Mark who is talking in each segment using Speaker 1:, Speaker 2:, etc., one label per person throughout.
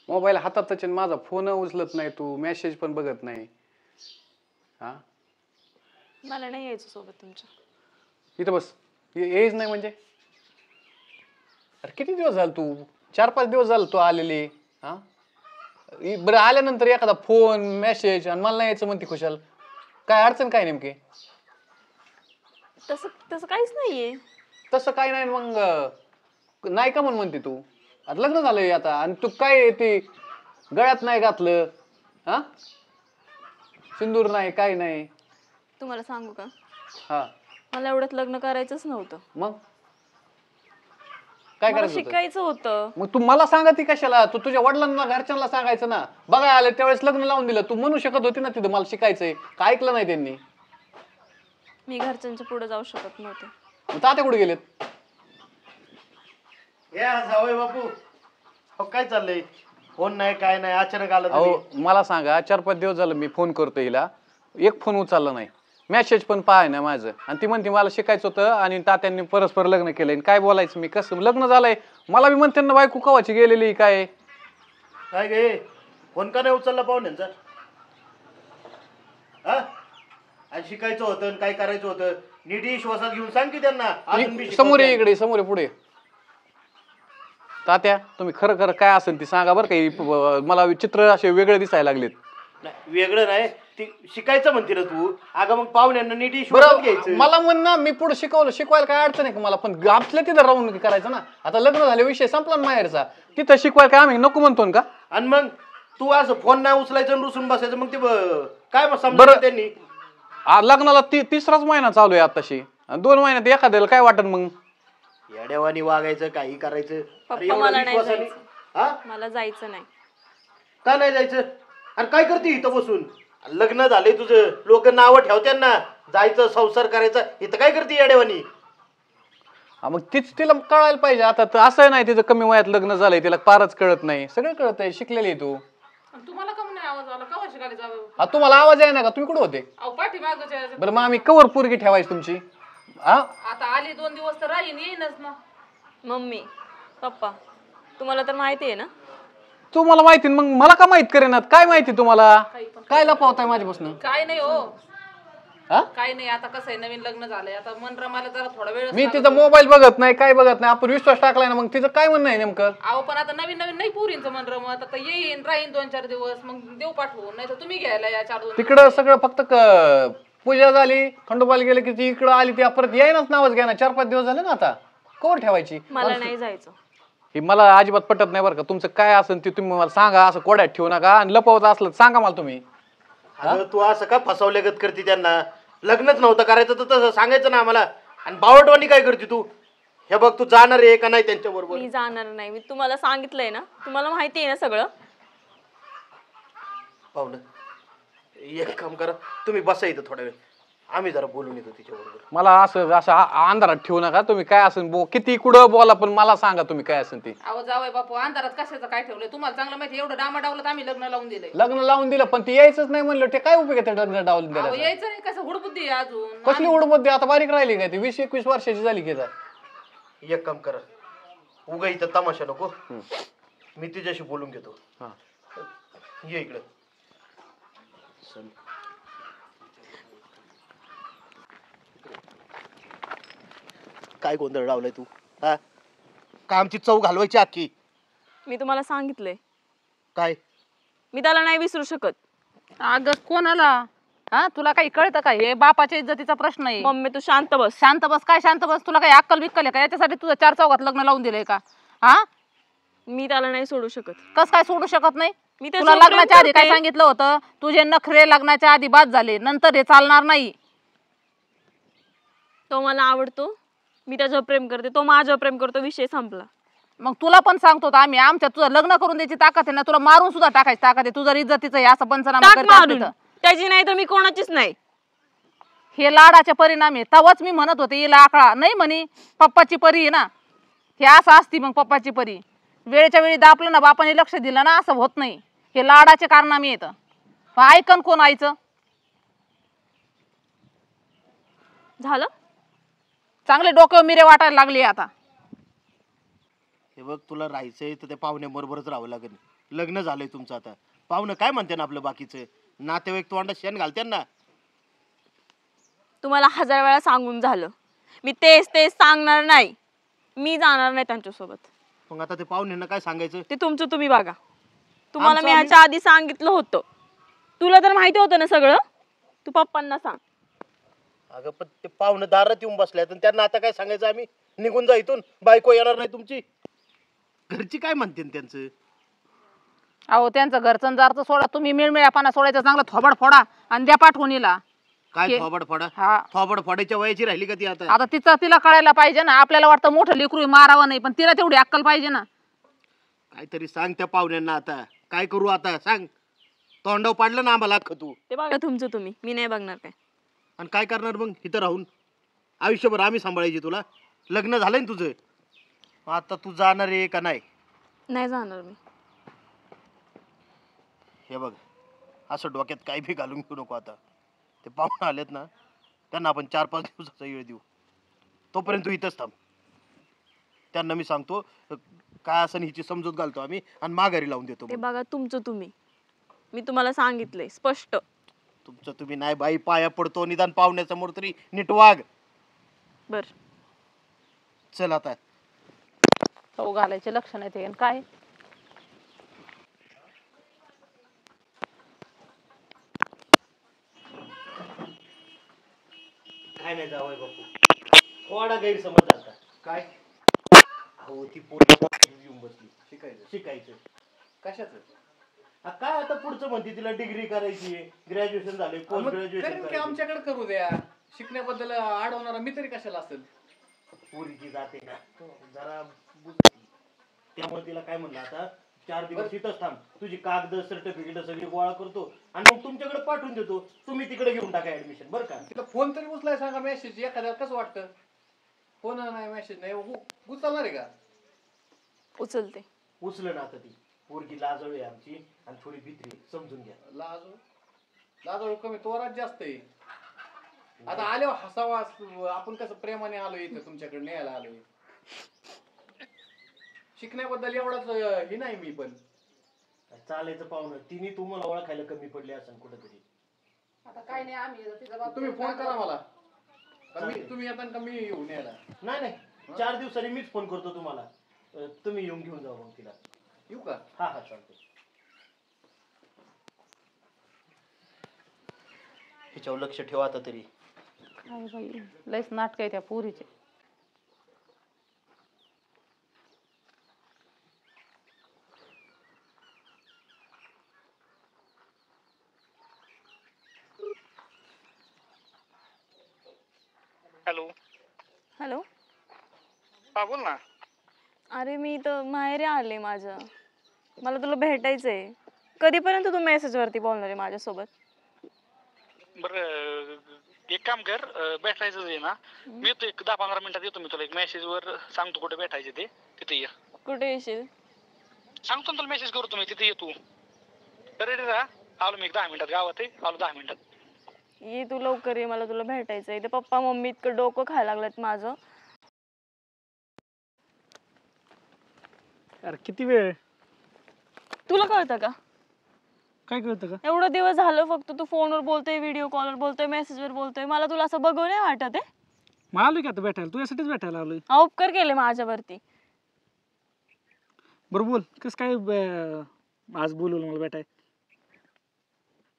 Speaker 1: Mobile हातातच आहे, माझा फोन उचलत नाही तू, मेसेज पण बघत नाही. हा
Speaker 2: मला नाही यायचं सोबत तुमच्या.
Speaker 1: इथं बस. येईच नाही म्हणजे? अरे किती दिवस झाले तू, 4-5 दिवस झाले तू आलेली. हा बरं, आल्यानंतर एखादा फोन मेसेज आणि मला नाही यायचं म्हणते खुशाल. काय अडचण काय नेमकी?
Speaker 2: तसं तसं काहीच नाहीये.
Speaker 1: तसं काय नाही मग नाही का म्हणते तू? आता लग्न झालंय आता आणि तू काय ते गळ्यात नाही घातलं. हा सिंदूर नाही, काय नाही.
Speaker 2: तुम्हाला सांगू का,
Speaker 1: हा
Speaker 2: मला एवढ्यात लग्न करायचंच नव्हतं.
Speaker 1: मग काय
Speaker 2: मला
Speaker 1: करायचं होतं?
Speaker 2: शिकायचं होतं.
Speaker 1: मग तू मला सांगती कशाला? तू तुझ्या वडिलांना घरच्यांना सांगायचं ना. बघा आले त्यावेळेस लग्न लावून दिलं. तू म्हणू शकत होती ना तिथं मला शिकायचंय. काय ऐकलं नाही त्यांनी?
Speaker 2: मी घरच्यांच्या पुढे जाऊ शकत नव्हते.
Speaker 1: मग तात्या कुठे गेलेत?
Speaker 3: या जावई बापू, हो काय चाललंय? फोन नाही काय नाही, अचानक आलं
Speaker 1: अहो
Speaker 3: तुम्ही.
Speaker 1: मला सांगा, 4-5 दिवस झालं मी फोन करतो हिला, एक फोन उचलला नाही, मेसेज पण पाहाय ना माझं. आणि ती म्हणते मला शिकायचं होतं आणि तात्यांनी परस्पर लग्न केलंय. काय बोलायचं मी, कसं लग्न झालंय? मला बी म्हणते ना बायको कवाची गेलेली काय.
Speaker 3: काय गे, फोन का नाही उचलला पाहुण्यांचा? हा आणि शिकायचं होतं आणि काय करायचं होतं, नीट विश्वासात घेऊन सांग की त्यांना. अजून बी
Speaker 1: समोर ये,
Speaker 3: शिकवते.
Speaker 1: इकडे समोर ये, पुढे. तात्या तुम्ही खरं खरं काय असेल ती सांगा बरं का. मला चित्र असे वेगळे दिसायला लागलेत.
Speaker 3: नाही, वेगळं नाही, ती शिकायचं म्हणते ना तू. अगं मग पाहुण्यांना नीट विश्वासात घ्यायचं.
Speaker 1: मला म्हण ना, मी पुढे शिकवायला काय अडचण आहे का मला? पण आपल्या तिथं राहून करायचं ना. आता लग्न झाले, विषय संपला ना माहेरचा. तिथं शिकवायला काय आम्ही नको म्हणतो का?
Speaker 3: आणि मग तू असं फोन नाही उचलायचं आणि रुसून बसायचं, मग ते काय
Speaker 1: बरं.
Speaker 3: समजा त्यांनी.
Speaker 1: लग्नाला 3रा महिना चालू आहे आताशी. 2 महिन्यात एखाद्याला काय वाटत मग?
Speaker 3: येड्यावानी वागायचं, काही करायचं. अरे
Speaker 2: पप्पा
Speaker 3: एवढं
Speaker 2: मला नाही
Speaker 3: विश्वासाने.
Speaker 2: जायचं.
Speaker 3: हा
Speaker 2: मला जायचं नाही.
Speaker 3: का नाही जायचं? आणि काय करते इथं बसून? लग्न झाले तुझं, लोक नावं ठेवत्यान ना, जायचं संसार करायचा. इथं काय करते येड्यावानी?
Speaker 1: मग तीच तिला कळायला पाहिजे. आता तर असं नाही तिचं कमी वयात लग्न झालंय, तिला फारच कळत नाही. सगळं कळत आहे, शिकलेली आहे तू.
Speaker 4: तुम्हाला कम नाही आवाज आला का शिकायला जावं?
Speaker 1: तुम्हाला आवाज आहे ना का? तुम्ही कुठे होते?
Speaker 4: अहो पाठी मागच्या
Speaker 1: बरं मग आम्ही कवर पोरगी ठेवायची तुमची? हा
Speaker 4: आता आली 2 दिवस तर राहीन, येईनच ना.
Speaker 2: मम्मी पप्पा तुम्हाला तर माहिती आहे ना.
Speaker 1: तुम्हाला माहिती, मग मला का माहित करेनात? काय माहिती तुम्हाला? काय लपवताय माझ्यापासून?
Speaker 4: काय नाही हो,
Speaker 1: हा
Speaker 4: काय नाही. आता कसं आहे, नवीन लग्न झालंय, आता मन रमायला जरा थोडा वेळ.
Speaker 1: मी तिचा मोबाईल बघत नाही, काय बघत नाही. आपण विश्वास टाकलाय ना, मग तिचं काय म्हणणं आहे नेमकं?
Speaker 4: अहो पण आता नवीन नवीन नाही पुरींचं मन रमत. आता येईन राहीन 2-4 दिवस, मग देऊ पाठवून. नाही तर तुम्ही घ्यायला या 4-2
Speaker 1: तिकडं सगळं फक्त पूजा झाली, खंडोबाला गेलं की ती इकडं आली, ती परत येईनच नावच घ्या ना. 4-5 दिवस झाले ना आता. कवर ठेवायची?
Speaker 2: मला नाही जायचं.
Speaker 1: हे मला अजिबात पटत नाही बरं का. तुमचं काय असेल ते तुम्ही मला सांगा. असं कोड्यात ठेवू नका. आणि लपवत असलं तर सांगा मला तुम्ही.
Speaker 3: अगं तू असं का फसवल्यागत करते त्यांना? लग्नच नव्हतं करायचं तर तसं सांगायचं ना आम्हाला. आणि बावटवानी काय करते तू? हे बघ, तू जाणार आहे का नाही त्यांच्या बरोबर?
Speaker 2: मी जाणार नाही. मी तुम्हाला सांगितलंय ना, तुम्हाला माहिती आहे ना सगळं.
Speaker 3: पाहुणं एक काम करा, तुम्ही बसा इथं थोडा वेळ, आम्ही जरा बोलून येतो तिच्याबरोबर.
Speaker 1: मला असं असं अंधारात ठेवू नका. तुम्ही काय असेल किती कुठं बोला, पण मला सांगा तुम्ही काय असेल ते.
Speaker 4: अहो जावई बापू, अंधारात कशाचं काय ठेवलंय? तुम्हाला चांगलं माहिती, एवढं डामाडावलं आम्ही लग्न लावून दिलंय.
Speaker 1: लग्न लावून दिलं पण ती यायचंच नाही म्हणलं, ते काय उपयोग आहे लग्न लावून
Speaker 4: अहो
Speaker 1: दिलं?
Speaker 4: यायचं नाही, कसं हुडबुद्धी आहे अजून.
Speaker 1: कसली उडमध्ये आता बारीक राहिली काय? ती 20-21 वर्षाची झाली की आता.
Speaker 3: एक काम करा, उगा इथं तमाशा नको, मी तिच्याशी बोलून घेतो.
Speaker 1: हा.
Speaker 3: ये इकडं. काय गोंधळ लावलाय तू? हा का आमची चव घालवायची अख्खी?
Speaker 2: मी तुम्हाला सांगितलंय,
Speaker 3: काय
Speaker 2: मी त्याला नाही विसरू शकत.
Speaker 4: अगं कोणाला? हा तुला काही कळतं का? हे बापाच्या इज्जतीचा प्रश्न आहे.
Speaker 2: मम्मी तू शांत बस.
Speaker 4: शांत बस काय शांत बस? तुला काही अक्कल बिक्कल आहे का? याच्यासाठी तुझं 4 चौघात लग्न लावून दिलंय का? हा
Speaker 2: मी त्याला नाही सोडू शकत.
Speaker 4: कस काय सोडू शकत नाही?
Speaker 2: मी
Speaker 4: तुला
Speaker 2: त्याच्यावर प्रेम
Speaker 4: लग्नाच्या आधी काय
Speaker 2: करते.
Speaker 4: सांगितलं होतं? तुझे नखरे लग्नाच्या आधी बाद झाले, नंतर हे चालणार नाही.
Speaker 2: तो मला आवडतो, मी त्याच्यावर प्रेम करते, तो माझ्यावर प्रेम करतो, विषय संपला.
Speaker 4: मग तुला पण सांगतो आम्ही, आमच्या तुझं लग्न करून द्यायची ताकद आहे ना, तुला मारून सुद्धा टाकायची ताकद आहे. तुझं इज्जतीचं हे असं पंचनामा
Speaker 2: टाक
Speaker 4: करत
Speaker 2: मारून.
Speaker 4: असते तर.
Speaker 2: त्याची नाही तर मी कोणाचीच नाही.
Speaker 4: हे लाडाचे परिणाम आहे. तवाच मी म्हणत होते हिला आकळा नाही म्हणे, पप्पाची परी आहे ना. हे असं असती मग पप्पाची परी. वेळेच्या वेळी दापलं ना, बापाने लक्ष दिलं ना, असं होत नाही. हे लाडाचे कारनामे येतं. ऐकन कोण आईचं?
Speaker 2: झालं
Speaker 4: चांगले डोक्यावर मिरे वाटायला लागले आता. हे बघ, तुला राहायचंय तर ते पाहुण्या बरोबरच राहावं लागेल.
Speaker 3: लग्न झालंय तुमचं आता. पाहुणं काय म्हणते ना आपलं बाकीचं, नातेवाईक तोंडात शेण घालते ना.
Speaker 2: तुम्हाला 1000 वेळा सांगून झालं, मी तेच तेच सांगणार नाही. मी जाणार नाही त्यांच्यासोबत.
Speaker 3: मग आता ते पाहुण्यांना काय सांगायचं?
Speaker 2: ते तुमचं तुम्ही बघा. तुम्हाला मी
Speaker 3: आमचं
Speaker 2: ह्याच्या आधी सांगितलं होतं. तुला तर माहिती होतं ना सगळं. तू पप्पांना सांग.
Speaker 3: अगं पण ते पाहुणे दारात येऊन बसल्यात आणि त्यांना आता काय सांगायचं? आम्ही निघून जा इथून, बायको येणार नाही तुमची. घरची काय म्हणते त्यांचं?
Speaker 4: अहो त्यांचं घरचं जारचं सोडा, तुम्ही मिळमिळापणा सोडायचं, चांगलं थोबाड फोडा आणि द्या पाठवून हिला.
Speaker 3: काय थोबड फोडा?
Speaker 4: हा
Speaker 3: थोबड फोडायच्या वयाची राहिली का ती आता?
Speaker 4: आता तिला कळायला पाहिजे ना. आपल्याला वाटतं मोठं लेकरू मारावं नाही, पण तिला तेवढी अक्कल पाहिजे ना.
Speaker 3: काहीतरी सांग त्या पाहुण्यांना. आता काय करू? आता सांग. तोंडाव पाडलं ना आम्हाला अख्खं तू.
Speaker 2: ते बघा तुमचं तुम्ही, मी नाही बघणार काय.
Speaker 3: आणि काय करणार मग इथं राहून? आयुष्यभर आम्ही सांभाळायची तुला? लग्न झालंय ना तुझं, आता तू जाणार आहे का नाही?
Speaker 2: नाही जाणार मी.
Speaker 3: हे बघ, असं डोक्यात काही बी घालून घेऊ नको. आता ते पाहुणे आलेत ना, त्यांना आपण 4-5 दिवसाचा वेळ देऊ. तोपर्यंत तू इथंच थांब. त्यांना मी सांगतो काय असं हिची समजूत घालतो आम्ही आणि माघारी लावून देतो.
Speaker 2: ते बघा तुमचं तुम्ही, मी तुम्हाला सांगितलंय स्पष्ट.
Speaker 3: तुमचं तुम्ही नाही बाई, पाया पडतो. निदान पाहुण्यासमोर तरी नीट वाग.
Speaker 2: बर
Speaker 3: चल आता.
Speaker 4: तो घालायचे लक्ष नाही ते काय.
Speaker 3: काय नाही जावय बापू, थोडा गैरसमज झाला. काय? अहो ती पोरगी येऊन बसली. शिकायचं
Speaker 1: कशाचं?
Speaker 3: काय आता पुढचं म्हणते तिला डिग्री करायची, ग्रॅज्युएशन झाले, पोस्ट ग्रॅज्युएशन.
Speaker 1: आमच्याकडे करू द्या. शिकण्याबद्दल अडवणारा मी तरी कशाला असेल?
Speaker 3: पोरीची जाते ना जरा बुजती. त्यामुळे तिला काय म्हणलं, आता 4 दिवस इथंच थांब. तुझी कागद सर्टिफिकेट सगळी गोळा करतो आणि मग तुमच्याकडे पाठवून देतो. तुम्ही तिकडे घेऊन टाका ऍडमिशन. बरं का?
Speaker 1: तिला फोन तरी उचलाय सांगा. मेसेज एखाद्याला कसं वाटतं? फोन नाही, मेसेज नाही, उचलणार आहे का?
Speaker 2: उचलते.
Speaker 3: उचलं ना आता. ती पोरगी लाजळू आहे आमची आणि थोडी भित्री, समजून घ्या.
Speaker 1: लाजळू कमी, तोरात जास्त आहे. आता आल्यावर हसावा. आपण कसं प्रेमाने आलोय इथं तुमच्याकडे न्यायला आलोय. शिकण्याबद्दल एवढाच हे नाही मी पण.
Speaker 3: चालायचं पाहुणं. तिने तुम्हाला ओळखायला कमी पडली असं कुठेतरी.
Speaker 4: आता काय नाही, आम्ही
Speaker 1: तुम्ही फोन करा मला. तुम्ही येता का मी येऊन यायला?
Speaker 3: नाही 4 दिवसांनी मीच फोन करतो तुम्हाला. तुम्ही येऊन घेऊन जाऊ मग तिला.
Speaker 1: येऊ का?
Speaker 3: हा चालतो. ह्याच्यावर लक्ष ठेवा आता तरी.
Speaker 4: काय बाई, लयच नाटक आहे त्या पोरीचे.
Speaker 5: हॅलो.
Speaker 2: हॅलो.
Speaker 5: हा बोल ना.
Speaker 2: अरे मी तर माहेरी आले माझं. मला तुला भेटायचंय. कधीपर्यंत तू मेसेजवरती बोलणार आहे माझ्यासोबत?
Speaker 5: बरं एक काम कर, भेटायचं आहे ना, मी येतो 10-15 मिनिटात येतो. मी तुला एक मेसेजवर सांगतो कुठे भेटायचे ते, तिथे ये.
Speaker 2: कुठे येशील?
Speaker 5: सांगतो ना तुला, मेसेज करतो मी, तिथे ये तू. रेडी राहा. आलो मी 10 मिनिटात. गावात आहे, आलो 10 मिनिटात.
Speaker 2: ये तू लवकर ये, मला तुला भेटायचंय. ते पप्पा मम्मी इतकं डोकं खायला लागलेत माझं.
Speaker 6: अरे किती वेळ?
Speaker 2: तुला कळतं का?
Speaker 6: काय कळतं का?
Speaker 2: एवढं दिवस झालं फक्त तू फोनवर बोलतोय, व्हिडिओ कॉलवर बोलतोय, मेसेजवर बोलतोय. मला तुला असं बघू नाही वाटत आहे?
Speaker 6: मग आलोय की आता भेटायला, तुझ्यासाठीच भेटायला आलोय.
Speaker 2: हा उपकार केले माझ्यावरती.
Speaker 6: बरं बोल, कसं काय आज बोलवलं मला भेटाय?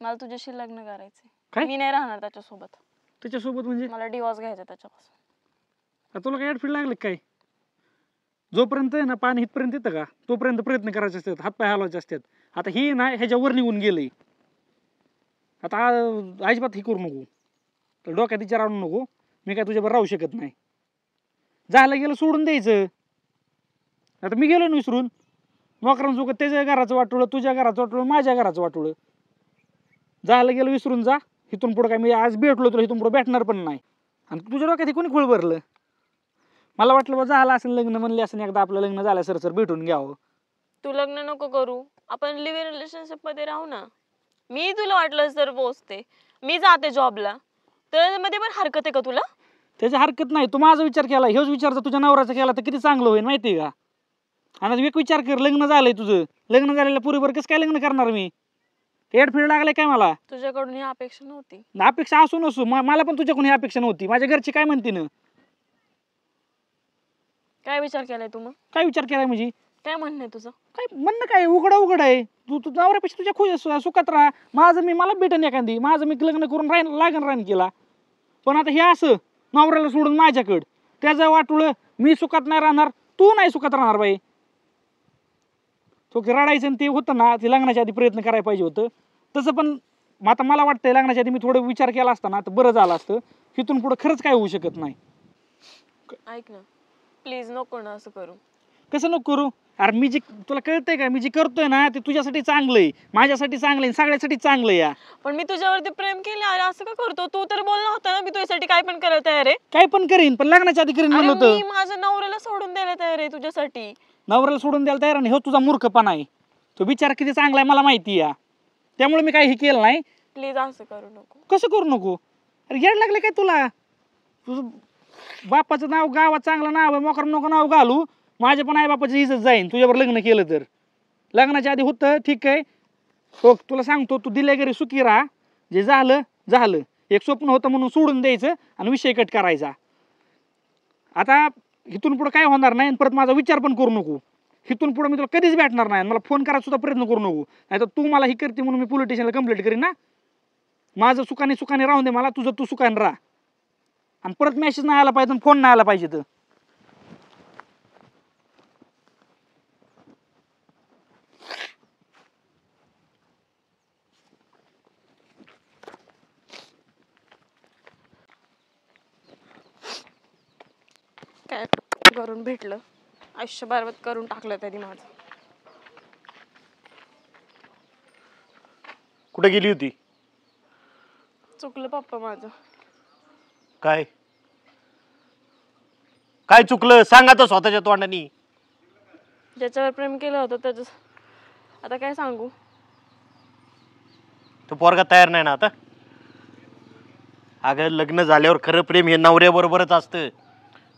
Speaker 2: मला तुझ्याशी लग्न करायचंय.
Speaker 6: काय?
Speaker 2: मी नाही राहणार त्याच्यासोबत.
Speaker 6: त्याच्यासोबत म्हणजे?
Speaker 2: मला डिवोर्स घ्यायचा त्याच्यापासून.
Speaker 6: तुला काय ऍडफीड लागलं काय? जोपर्यंत आहे ना पाणी इथपर्यंत येतं का तोपर्यंत प्रयत्न करायचे असतात, हातपाय हलवायचे असतात. आता ही ना ह्याच्यावर निघून गेलंय. आता अजिबात ही करू नको, तर डोक्यात विचार आणू नको. मी काय तुझ्याबरोबर राहू शकत नाही. झालं गेलं सोडून द्यायचं. आता मी गेलो ना विसरून. नोकरांसोबत त्याच्या घराचं वाटोळं, तुझ्या घराचं वाटोळं, माझ्या घराचं वाटोळं. झालं गेलं विसरून जा. इथून पुढं काय मी आज भेटलो तुला, इथून पुढं भेटणार पण नाही. आणि तुझ्या डोक्यात कोणी खूळ भरलं? मला वाटलं बा झालं असेल लग्न, म्हणले असेल एकदा आपलं लग्न झालं सर भेटून घ्यावं.
Speaker 2: तू लग्न नको करू, आपण लिव्ह इन रिलेशनशिप मध्ये राहू ना. मी तुला वाटलं तर पोचते, मी जाते जॉबला, तर मध्ये पण हरकत आहे का तुला?
Speaker 6: त्याची हरकत नाही. तू माझा विचार केला, हेच विचार जर तुझ्या नवऱ्याचा केला तर किती चांगलं होईल माहिती आहे का? आणि एक विचार कर, लग्न झालंय तुझं, लग्न झालेल्या पुरीवर कसं काय लग्न करणार मी? हेडफीड लागलाय काय मला?
Speaker 2: तुझ्याकडून ही अपेक्षा नव्हती.
Speaker 6: अपेक्षा असू नसू मला पण तुझ्याकडून ही अपेक्षा नव्हती. माझ्या घरची काय म्हणते?
Speaker 2: काय विचार केलाय तू मग?
Speaker 6: काय विचार केलाय म्हणजे?
Speaker 2: काय म्हणणं आहे तुझं?
Speaker 6: काय म्हणणं काय, उघड आहे. तू तू नवऱ्यापेक्षा तुझ्या सुखात राहा. मला भेटन एखादी, माझं मी लग्न करून राहीन केला. पण आता हे असं नवऱ्याला सोडून माझ्याकडं, त्याचं वाटुळं, मी सुखात नाही राहणार, तू नाही सुखात राहणार बाई. तो रडायचं आणि ते होतं ना, ते लग्नाच्या आधी प्रयत्न करायला पाहिजे होतं तसं. पण आता मला वाटतंय लग्नाच्या आधी मी थोडं विचार केला असता ना तर बरं झालं असतं. तिथून पुढं खरंच काय होऊ शकत नाही.
Speaker 2: ऐक ना प्लीज, नको ना असं करू.
Speaker 6: कसं नको करू? अरे मी जे, तुला कळतंय का, मी जे करतोय ना ते तुझ्यासाठी चांगलं आहे, माझ्यासाठी चांगलं आहे, सगळ्यासाठी चांगलं आहे.
Speaker 2: पण मी तुझ्यावरती प्रेम केलं. अरे असं का करतो? तू तर बोलला होता ना मी तुझ्यासाठी काय पण करायला तयार आहे.
Speaker 6: काय पण करीन, पण लग्नाच्या आधी करीन म्हणलं
Speaker 2: अरे
Speaker 6: होतं.
Speaker 2: मी माझ्या नवऱ्याला सोडून द्यायला तयार आहे तुझ्यासाठी.
Speaker 6: नवऱ्याला सोडून द्यायला तयार नाही, हो तुझा मूर्खपणा आहे. तो बिचारा किती चांगला आहे मला माहिती आहे, त्यामुळे मी काही केलं नाही.
Speaker 2: प्लीज असं करू नको.
Speaker 6: कसं करू नको? अरे येड लागले काय तुला? तुझं बापाचं नाव गावात चांगलं नाव आहे, मोकर नको नाव घालू. माझ्या पण आई बापाची इज्जत जाईन तुझ्यावर लग्न केलं तर. लग्नाच्या आधी होतं ठीक आहे, हो तुला सांगतो, तू दिल्या घरी सुखी राहा. जे झालं झालं, एक स्वप्न होतं म्हणून सोडून द्यायचं आणि विषय कट करायचा. आता इथून पुढे काय होणार नाही आणि परत माझा विचार पण करू नको. इथून पुढे मी तुला कधीच भेटणार नाही, मला फोन करायचा सुद्धा प्रयत्न करू नको. नाही तर तू मला ही करते म्हणून मी पोलीस स्टेशनला कंप्लेंट करीन ना. माझं सुखाने राहून दे मला, तुझं तू सुखाने राहा. आणि परत मेसेज नाही आला पाहिजे, फोन नाही आला पाहिजे. तर
Speaker 2: काय करून भेटलं, आयुष्य बरबाद करून टाकलं त्यांनी माझं.
Speaker 3: कुठे गेली होती?
Speaker 2: चुकलं पप्पा माझं.
Speaker 3: काय काय चुकलं सांग आता स्वतःच्या तोंडानी.
Speaker 2: ज्याच्यावर प्रेम केलं होतं त्याचं आता काय सांगू.
Speaker 3: तो पोरगा तयार नाही ना आता. अगं लग्न झाल्यावर खरं प्रेम हे नवऱ्याबरोबरच असतं.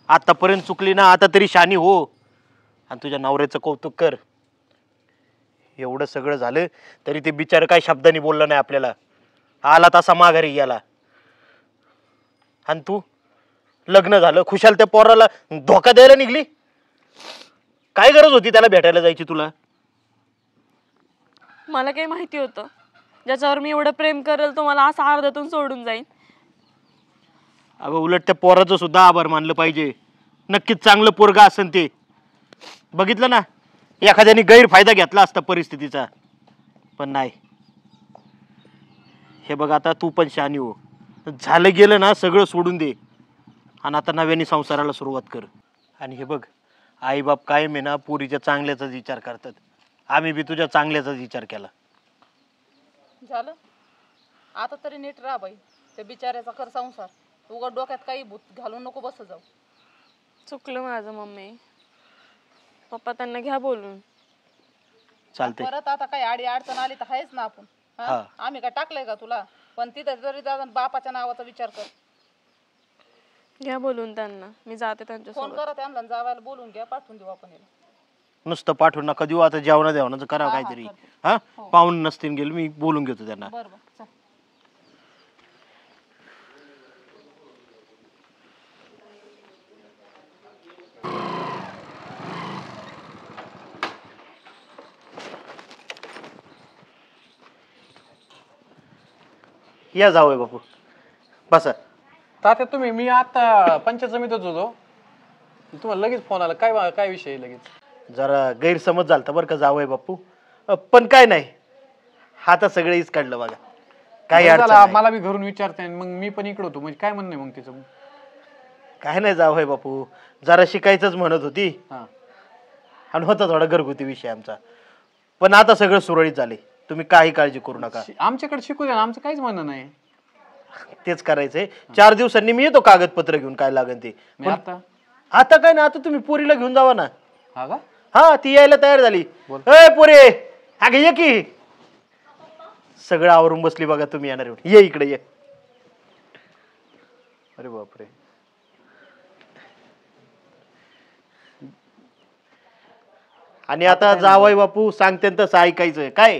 Speaker 3: आतापर्यंत चुकली ना, आता तरी शानी हो आणि तुझ्या नवऱ्याचं कौतुक कर. एवढं सगळं झालं तरी ते बिचार काय शब्दांनी बोललं नाही आपल्याला. आला तसा माघारी गेला. आणि तू लग्न झालं खुशाल त्या पोराला धोका द्यायला निघली. काय गरज होती त्याला भेटायला जायची तुला?
Speaker 2: मला काही माहिती होतं ज्याच्यावर मी एवढं प्रेम करेल तो मला असं अर्ध्यातून सोडून जाईल.
Speaker 3: अगं उलट त्या पोराचं सुद्धा आभार मानलं पाहिजे. नक्कीच चांगलं पोरगा असेल ते. बघितलं ना, एखाद्याने गैरफायदा घेतला असता परिस्थितीचा. पण नाही. हे बघ आता तू पण शहाणी हो. झालं गेलं ना सगळं सोडून दे आणि आता नव्याने संसाराला सुरुवात कर. आणि हे बघ आई बाप कायम आहे ना पोरीच्या चांगल्याचाच विचार करतात. आम्ही बी तुझ्या चांगल्याचाच विचार केला.
Speaker 4: झालं आता तरी नीट राहा बाई. त्या बिचाऱ्याचा कर संसार. उघड डोक्यात काही भूत घालून नको बस जाऊ.
Speaker 2: चुकलं माझं मम्मी. पप्पा त्यांना घ्या बोलून.
Speaker 3: चालतंय.
Speaker 4: परत आता काही आडी अडचण आली तर आहेच ना आपण.
Speaker 3: हा.
Speaker 4: आम्ही काय टाकलंय का तुला? पण तिथे जरी जाऊन बापाच्या नावाचा विचार कर.
Speaker 2: घ्या बोलून त्यांना, मी जाते
Speaker 4: फोन
Speaker 2: त्यांच्यासोबत.
Speaker 4: करा त्यांना, जावायला बोलून घ्या, पाठवून देऊ आपण याला.
Speaker 3: नुसतं पाठवून नका देऊ. आता जेवणा देवणाचं करावं
Speaker 4: हा,
Speaker 3: काहीतरी.
Speaker 4: करते.
Speaker 3: हा पाहून नसतील गेलं मी बोलून घेतो त्यांना.
Speaker 4: बरं चल.
Speaker 3: या जावं बापू बसा.
Speaker 1: तात्या तुम्ही, मी आता पंचायत समितीत होतो, तुम्हाला लगेच फोन आला. काय काय विषय आहे लगेच?
Speaker 3: जरा गैरसमज झालता बरं का जावंय बापू. पण काय नाही, आता सगळेच काढलं बघा. काही
Speaker 1: बरं
Speaker 3: अडचण
Speaker 1: झालं,
Speaker 3: नाही.
Speaker 1: मला बी घरून विचारताय मग मी पण इकडे होतो. म्हणजे काय म्हणणं आहे मग तिचं?
Speaker 3: काय नाही जावंय बापू, जरा शिकायचंच म्हणत होती
Speaker 1: हा
Speaker 3: आणि होता थोडा घरगुती विषय आमचा. पण आता सगळं सुरळीत झाले. तुम्ही काही काळजी करू नका.
Speaker 1: आमच्याकडे शिकू द्या ना, आमचं काहीच म्हणणं नाही.
Speaker 3: तेच करायचंय. 4 दिवसांनी मी येतो कागदपत्र घेऊन काय लागेल ते.
Speaker 1: मी आता
Speaker 3: आता काय ना, आता तुम्ही पोरीला घेऊन जावा ना.
Speaker 1: हा का?
Speaker 3: हा ती यायला तयार झाली.
Speaker 1: बोल.
Speaker 3: ए पोरे अगं ये की. सगळं आवरून बसली बघा. तुम्ही येणार येऊन ये इकडे ये.
Speaker 1: अरे बापरे.
Speaker 3: आणि आता जावई बापू सांगते तसं ऐकायचं काय,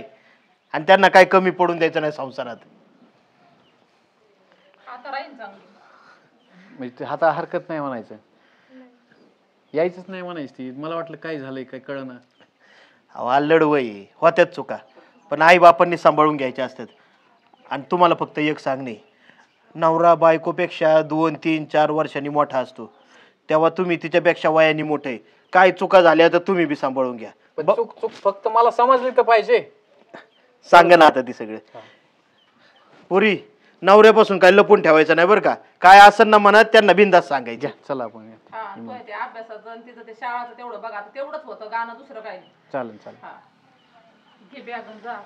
Speaker 3: आणि त्यांना काय कमी पडून द्यायचं नाही संसारात.
Speaker 4: आता राहील चांगली.
Speaker 1: म्हणजे आता हरकत नाही म्हणायचं, यायचंच नाही म्हणायची ती. मला वाटलं काय झालंय काय कळना.
Speaker 3: अल्लड वय होत्यात चुका, पण आई बापांनी सांभाळून घ्यायच्या असतात. आणि तुम्हाला फक्त एक सांगणे, नवरा बायकोपेक्षा 2, 3, 4 वर्षांनी मोठा असतो, तेव्हा तुम्ही तिच्यापेक्षा वयाने मोठे. काय चुका झाल्या तर तुम्ही बी सांभाळून घ्या.
Speaker 1: पण चूक चूक फक्त मला समजली तर पाहिजे.
Speaker 3: सांगा ना आता ती सगळे. पुरी नवऱ्यापासून काय लपून ठेवायचं नाही बरं का. काय असं ना म्हणत त्यांना बिंदास सांगायचं.
Speaker 1: चला आपण
Speaker 4: हा तू आहे ते अभ्यासाचं आणि तिचं ते शाळाचं तेवढं बघा. आता तेवढंच होतं गाणं, दुसरं काही नाही.
Speaker 1: चालेल चालेल.
Speaker 4: हा घे बॅग आणि जा.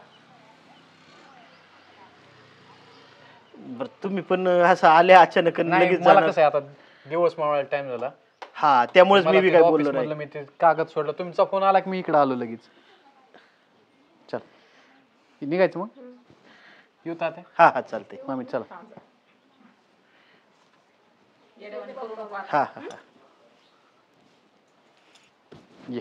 Speaker 3: बरं तुम्ही पण असं आले अचानक आणि
Speaker 1: नाही
Speaker 3: लगेच
Speaker 1: मला
Speaker 3: जाणार.
Speaker 1: कसं आहे आता दिवस मावळायला टाइम झाला.
Speaker 3: हा त्यामुळेच मी
Speaker 1: मला
Speaker 3: बी
Speaker 1: ते
Speaker 3: काय
Speaker 1: office
Speaker 3: बोललो नाही.
Speaker 1: मधलं मी ते कागद सोडलं, तुमचा फोन आला की मी इकडे आलो लगेच. चल निघायचं मग. येऊ तात्या.
Speaker 3: हा हा चालतंय.
Speaker 1: मामी चला.
Speaker 4: येड्यावानी करू नको आता.
Speaker 3: हा हा हा.
Speaker 1: ये.